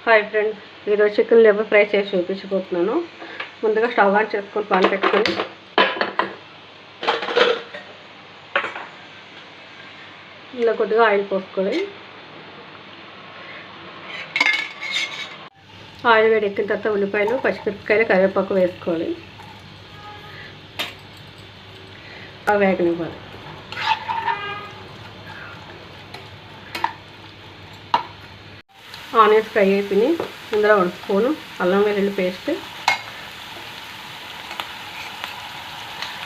Hi friends, ఈరోజు chicken liver fry చేసి చూపించబోతున్నాను. ముందుగా స్టవ్ ఆన్ చేసుకొని పాన్ పెట్టుకొని ఇలా కొద్దిగా ఆయిల్ పోసుకోవాలి. ఆయిల్ వేడెక్కిన తర్వాత ఉల్లిపాయలు, పచ్చిమిరపకాయలు, కరివేపాకు వేసుకోవాలి. వేగనివ్వాలి. ఆనియన్స్ ఫ్రై అయిపోయి ఇందులో 1 స్పూను అల్లం వెల్లుల్లి paste,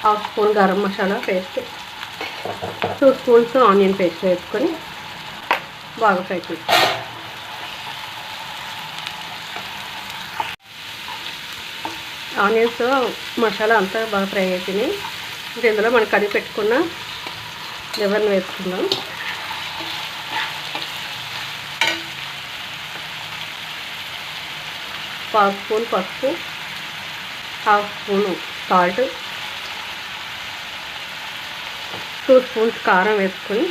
1/2 spoon garam masala paste, 2 spoons onion paste వేసుకొని బాగా ఫ్రై చేసుకోవాలి. ఆనియన్స్ మసాలా అంతా బాగా ఫ్రై అయిపోయినాయి. ఇందులో మనం కడిగి పెట్టుకున్న లివర్ని వేసుకుందాం. ½ స్పూన్ పసుపు, 1/2 స్పూను సాల్ట్, 2 స్పూన్స్ కారం వేసుకొని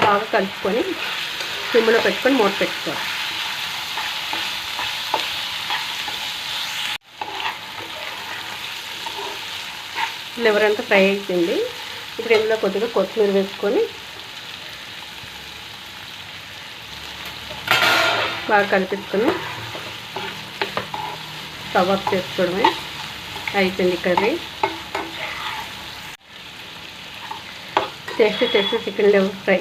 బాగా కలుపుకొని సిమ్లో పెట్టుకొని మూత పెట్టుకోవాలి. లివర్ అంతా ఫ్రై అయిపోయింది. ఇప్పుడు ఇందులో కొద్దిగా కొత్తిమీర వేసుకొని బాగా కలిపించుకొని స్టవ్ ఆఫ్ చేసుకోవడమే. అయిపోయింది curry. Tasty chicken liver fry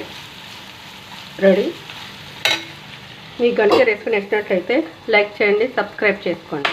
ready. మీకు కనుక రెసిపీ నచ్చినట్లయితే లైక్ చేయండి, సబ్స్క్రైబ్ చేసుకోండి.